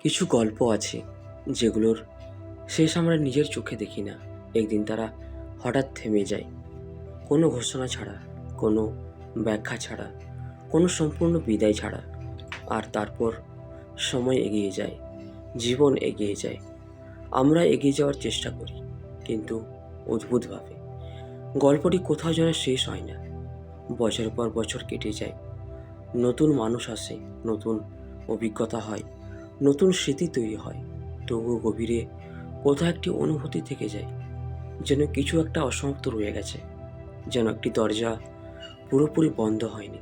কিছু গল্প আছে যেগুলোর শেষ আমরা নিজের চোখে দেখি না। একদিন তারা হঠাৎ থেমে যায়, কোনো ঘোষণা ছাড়া, কোনো ব্যাখ্যা ছাড়া, কোনো সম্পূর্ণ বিদায় ছাড়া। আর তারপর সময় এগিয়ে যায়, জীবন এগিয়ে যায়, আমরা এগিয়ে যাওয়ার চেষ্টা করি, কিন্তু অদ্ভুতভাবে গল্পটি কোথাও যেন শেষ হয় না। বছর পর বছর কেটে যায়, নতুন মানুষ আসে, নতুন অভিজ্ঞতা হয়, নতুন স্মৃতি তৈরি হয়, তবুও গভীরে কোথাও একটি অনুভূতি থেকে যায়, যেন কিছু একটা অসমাপ্ত রয়ে গেছে, যেন একটি দরজা পুরোপুরি বন্ধ হয়নি,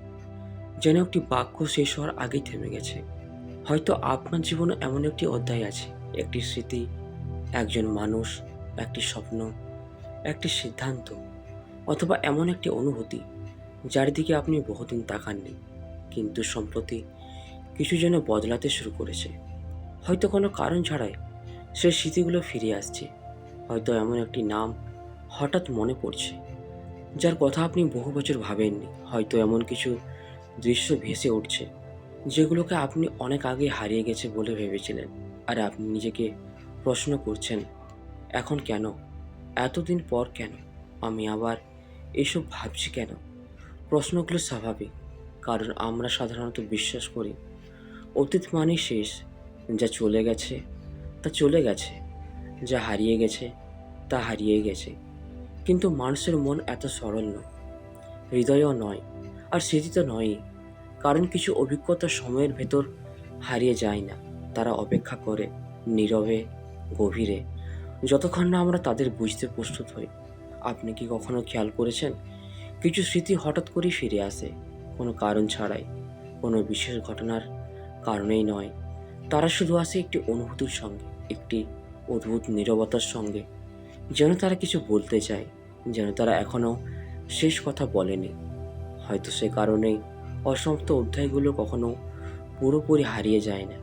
যেন একটি বাক্য শেষ হওয়ার আগেই থেমে গেছে। হয়তো আপনার জীবনে এমন একটি অধ্যায় আছে, একটি স্মৃতি, একজন মানুষ, একটি স্বপ্ন, একটি সিদ্ধান্ত, অথবা এমন একটি অনুভূতি যার দিকে আপনি বহুদিন তাকাননি, কিন্তু সম্প্রতি কিছু যেন বদলাতে শুরু করেছে। হয়তো কোনো কারণ ছাড়াই সেই স্মৃতিগুলো ফিরে আসছে। হয়তো এমন একটি নাম হঠাৎ মনে পড়ছে যার কথা আপনি বহু বছর ভাবেননি। হয়তো এমন কিছু দৃশ্য ভেসে উঠছে যেগুলোকে আপনি অনেক আগে হারিয়ে গেছে বলে ভেবেছিলেন। আর আপনি নিজেকে প্রশ্ন করছেন, এখন কেন, এতদিন পর কেন আমি আবার এসব ভাবছি কেন? প্রশ্নগুলো স্বাভাবিক, কারণ আমরা সাধারণত বিশ্বাস করি অতীত মানেই শেষ। যা চলে গেছে তা চলে গেছে, যা হারিয়ে গেছে তা হারিয়ে গেছে। কিন্তু মানুষের মন এত সরল নয়, হৃদয়ও নয়, আর স্মৃতি তো নয়ই। কারণ কিছু অভিজ্ঞতা সময়ের ভেতর হারিয়ে যায় না, তারা অপেক্ষা করে নীরবে, গভীরে, যতক্ষণ না আমরা তাদের বুঝতে প্রস্তুত হই। আপনি কি কখনো খেয়াল করেছেন, কিছু স্মৃতি হঠাৎ করেই ফিরে আসে, কোনো কারণ ছাড়াই, কোনো বিশেষ ঘটনার কারণেই নয়। তারা শুধু আসে একটি অনুভূতির সঙ্গে, একটি অদ্ভুত নীরবতার সঙ্গে, যেন তারা কিছু বলতে চায়, যেন তারা এখনও শেষ কথা বলেনি। হয়তো সে কারণেই অসমাপ্ত অধ্যায়গুলো কখনো পুরোপুরি হারিয়ে যায় না,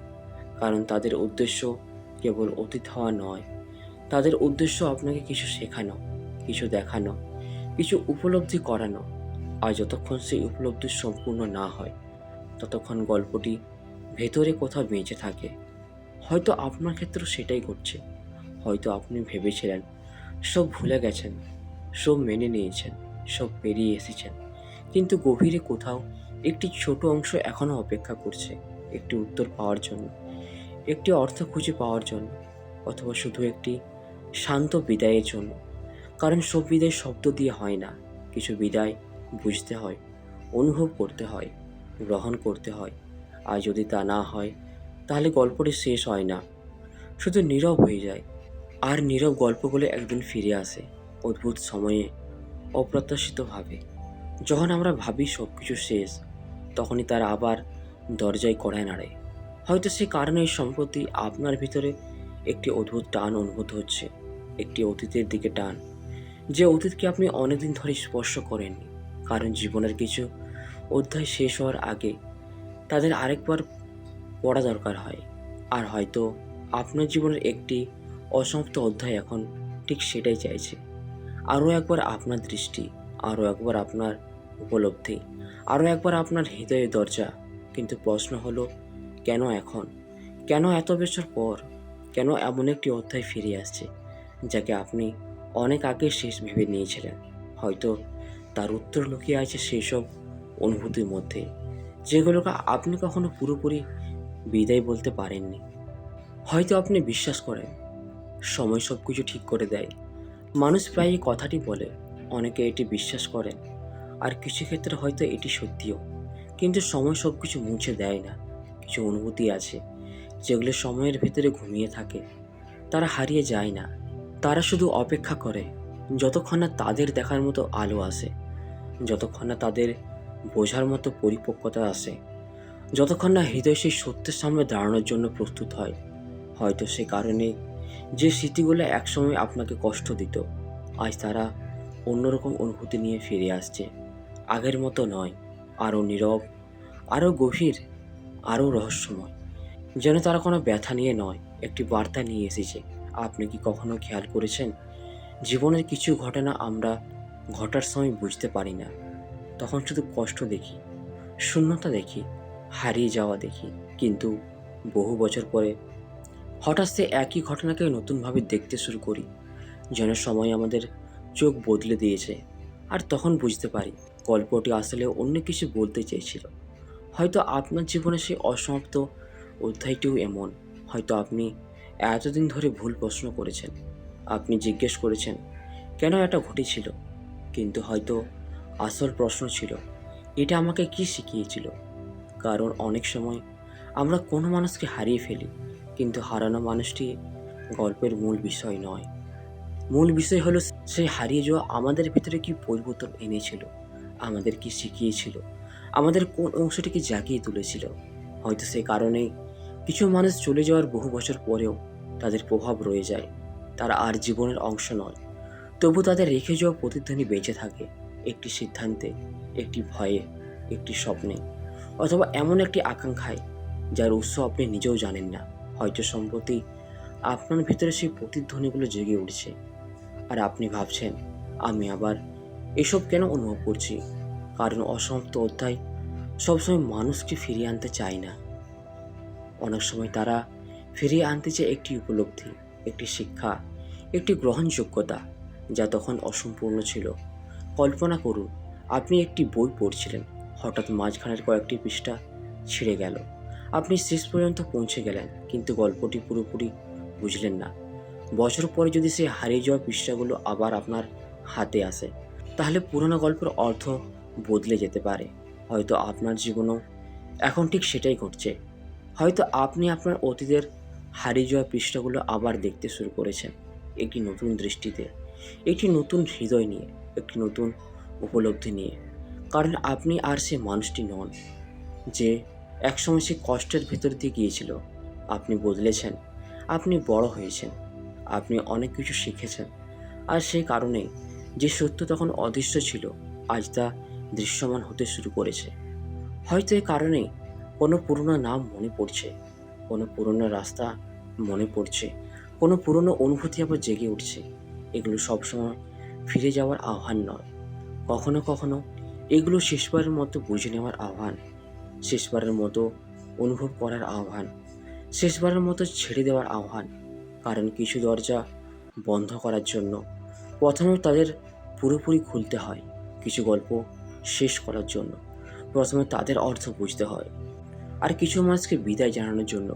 কারণ তাদের উদ্দেশ্য কেবল অতীত হওয়া নয়। তাদের উদ্দেশ্য আপনাকে কিছু শেখানো, কিছু দেখানো, কিছু উপলব্ধি করানো। আর যতক্ষণ সেই উপলব্ধি সম্পূর্ণ না হয়, ততক্ষণ গল্পটি ভেতরে কোথাও বেঁচে থাকে। হয়তো আপনার ক্ষেত্রেও সেটাই ঘটছে। হয়তো আপনি ভেবেছিলেন সব ভুলে গেছেন, সব মেনে নিয়েছেন, সব পেরিয়ে এসেছেন, কিন্তু গভীরে কোথাও একটি ছোট অংশ এখনও অপেক্ষা করছে, একটি উত্তর পাওয়ার জন্য, একটি অর্থ খুঁজে পাওয়ার জন্য, অথবা শুধু একটি শান্ত বিদায়ের জন্য। কারণ সব বিদায় শব্দ দিয়ে হয় না, কিছু বিদায় বুঝতে হয়, অনুভব করতে হয়, গ্রহণ করতে হয়। আর যদি তা না হয়, তাহলে গল্পটি শেষ হয় না, শুধু নীরব হয়ে যায়। আর নীরব গল্পগুলো একদিন ফিরে আসে, অদ্ভুত সময়ে, অপ্রত্যাশিতভাবে। যখন আমরা ভাবি সব কিছু শেষ, তখনই তারা আবার দরজায় কড়ায় নাড়ে। হয়তো সে কারণে সম্প্রতি আপনার ভিতরে একটি অদ্ভুত টান অনুভূত হচ্ছে, একটি অতীতের দিকে টান, যে অতীতকে আপনি অনেকদিন ধরে স্পর্শ করেননি। কারণ জীবনের কিছু অধ্যায় শেষ হওয়ার আগে তাদের আরেকবার পড়া দরকার হয়। আর হয়তো আপনার জীবনের একটি অসমাপ্ত অধ্যায় এখন ঠিক সেটাই চাইছে, আরও একবার আপনার দৃষ্টি, আরও একবার আপনার উপলব্ধি, আরও একবার আপনার হৃদয়ের দরজা। কিন্তু প্রশ্ন হলো, কেন এখন? কেন এত বছর পর? কেন এমন একটি অধ্যায় ফিরে আসছে যাকে আপনি অনেক আগে শেষ ভেবে নিয়েছিলেন? হয়তো তার উত্তর লুকিয়ে আছে সেই সব অনুভূতির মধ্যে, যেগুলোকে আপনি কখনো পুরোপুরি বিদায় বলতে পারেননি। হয়তো আপনি বিশ্বাস করেন সময় সব কিছু ঠিক করে দেয়। মানুষ প্রায় এই কথাটি বলে, অনেকে এটি বিশ্বাস করেন, আর কিছু ক্ষেত্রে হয়তো এটি সত্যিও। কিন্তু সময় সব কিছু মুছে দেয় না। কিছু অনুভূতি আছে যেগুলো সময়ের ভেতরে ঘুমিয়ে থাকে, তারা হারিয়ে যায় না, তারা শুধু অপেক্ষা করে যতক্ষণ না তাদের দেখার মতো আলো আসে, যতক্ষণ না তাদের বোঝার মতো পরিপক্কতা আসে, যতক্ষণ না হৃদয় সেই সত্যের সামনে দাঁড়ানোর জন্য প্রস্তুত হয়। হয়তো সে কারণে যে স্মৃতিগুলো একসময় আপনাকে কষ্ট দিত, আজ তারা অন্যরকম অনুভূতি নিয়ে ফিরে আসছে। আগের মতো নয়, আরও নীরব, আরও গভীর, আরও রহস্যময়। যেন তারা কোনো ব্যথা নিয়ে নয়, একটি বার্তা নিয়ে এসেছে। আপনি কি কখনো খেয়াল করেছেন, জীবনের কিছু ঘটনা আমরা ঘটার সময় বুঝতে পারি না, তখন শুধু কষ্ট দেখি, শূন্যতা দেখি, হারিয়ে যাওয়া দেখি। কিন্তু বহু বছর পরে হঠাৎ সে একই ঘটনাকে নতুনভাবে দেখতে শুরু করি, যেন সময় আমাদের চোখ বদলে দিয়েছে। আর তখন বুঝতে পারি গল্পটি আসলে অন্য কিছু বলতে চেয়েছিল। হয়তো আপনার জীবনে সেই অসমাপ্ত অধ্যায়টিও এমন। হয়তো আপনি এতদিন ধরে ভুল প্রশ্ন করেছেন, আপনি জিজ্ঞেস করেছেন কেন এটা ঘটেছিল, কিন্তু হয়তো আসল প্রশ্ন ছিল এটা আমাকে কি শিখিয়েছিল। কারণ অনেক সময় আমরা কোনো মানুষকে হারিয়ে ফেলি, কিন্তু হারানো মানুষটি গল্পের মূল বিষয় নয়। মূল বিষয় হলো সেই হারিয়ে যাওয়া আমাদের ভিতরে কি পরিবর্তন এনেছিল, আমাদের কি শিখিয়েছিল, আমাদের কোন অংশটিকে জাগিয়ে তুলেছিল। হয়তো সে কারণেই কিছু মানুষ চলে যাওয়ার বহু বছর পরেও তাদের প্রভাব রয়ে যায়। তারা আর জীবনের অংশ নয়, তবু তাদের রেখে যাওয়া প্রতিধ্বনি বেঁচে থাকে, একটি সিদ্ধান্তে, একটি ভয়ে, একটি স্বপ্নে, অথবা এমন একটি আকাঙ্ক্ষায় যার উৎস আপনি নিজেও জানেন না। হয়তো সম্প্রতি আপনার ভিতরে সেই প্রতিধ্বনিগুলো জেগে উঠছে, আর আপনি ভাবছেন আমি আবার এসব কেন অনুভব করছি। কারণ অসমাপ্ত অধ্যায় সবসময় মানুষকে ফিরিয়ে আনতে চায় না। অনেক সময় তারা ফিরিয়ে আনতে চায় একটি উপলব্ধি, একটি শিক্ষা, একটি গ্রহণযোগ্যতা যা তখন অসম্পূর্ণ ছিল। কল্পনা করুন আপনি একটি বই পড়ছিলেন, হঠাৎ মাঝখানের কয়েকটি পৃষ্ঠা ছিঁড়ে গেল। আপনি শেষ পর্যন্ত পৌঁছে গেলেন, কিন্তু গল্পটি পুরোপুরি বুঝলেন না। বছর পরে যদি সেই হারিয়ে যাওয়া পৃষ্ঠাগুলো আবার আপনার হাতে আসে, তাহলে পুরোনো গল্পের অর্থ বদলে যেতে পারে। হয়তো আপনার জীবনেও এখন ঠিক সেটাই ঘটছে। হয়তো আপনি আপনার অতীতের হারিয়ে যাওয়া পৃষ্ঠাগুলো আবার দেখতে শুরু করেছেন, একটি নতুন দৃষ্টিতে, একটি নতুন হৃদয় নিয়ে, একটি নতুন উপলব্ধি নিয়ে। কারণ আপনি আর সে মানুষটি নন যে একসময় সে কষ্টের ভেতর দিয়ে গিয়েছিল। আপনি বদলেছেন, আপনি বড় হয়েছেন, আপনি অনেক কিছু শিখেছেন। আর সেই কারণেই যে সত্য তখন অদৃশ্য ছিল আজ তা দৃশ্যমান হতে শুরু করেছে। হয়তো এ কারণেই কোনো পুরনো নাম মনে পড়ছে, কোনো পুরনো রাস্তা মনে পড়ছে, কোনো পুরনো অনুভূতি আবার জেগে উঠছে। এগুলো সবসময় ফিরে যাওয়ার আহ্বান নয়, কখনো কখনো এগুলো শেষবারের মতো বুঝে নেওয়ার আহ্বান, শেষবারের মতো অনুভব করার আহ্বান, শেষবারের মতো ছেড়ে দেওয়ার আহ্বান। কারণ কিছু দরজা বন্ধ করার জন্য প্রথমে তাদের পুরোপুরি খুলতে হয়, কিছু গল্প শেষ করার জন্য প্রথমে তাদের অর্থ বুঝতে হয়, আর কিছু মানুষকে বিদায় জানানোর জন্য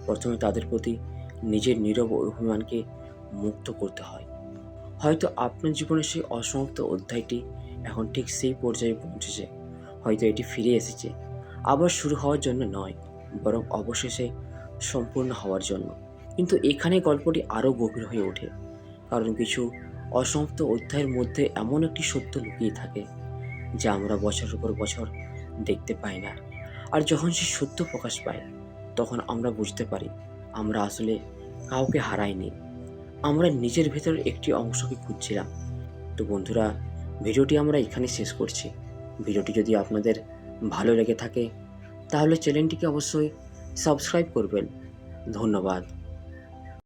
প্রথমে তাদের প্রতি নিজের নীরব অভিমানকে মুক্ত করতে হয়। হয়তো আপনার জীবনের সেই অসমাপ্ত অধ্যায়টি এখন ঠিক সেই পর্যায়ে পৌঁছেছে। হয়তো এটি ফিরে এসেছে আবার শুরু হওয়ার জন্য নয়, বরং অবশেষে সম্পূর্ণ হওয়ার জন্য। কিন্তু এখানে গল্পটি আরও গভীর হয়ে ওঠে, কারণ কিছু অসমাপ্ত অধ্যায়ের মধ্যে এমন একটি সত্য লুকিয়ে থাকে যা আমরা বছরের পর বছর দেখতে পাই না। আর যখন সেই সত্য প্রকাশ পায়, তখন আমরা বুঝতে পারি আমরা আসলে কাউকে হারাইনি, আমরা নিজের ভেতর একটি অংশকে খুঁজছিলাম। তো বন্ধুরা, ভিডিওটি আমরা এখানে শেষ করছি। ভিডিওটি যদি আপনাদের ভালো লেগে থাকে তাহলে চ্যানেলটিকে অবশ্যই সাবস্ক্রাইব করবেন। ধন্যবাদ।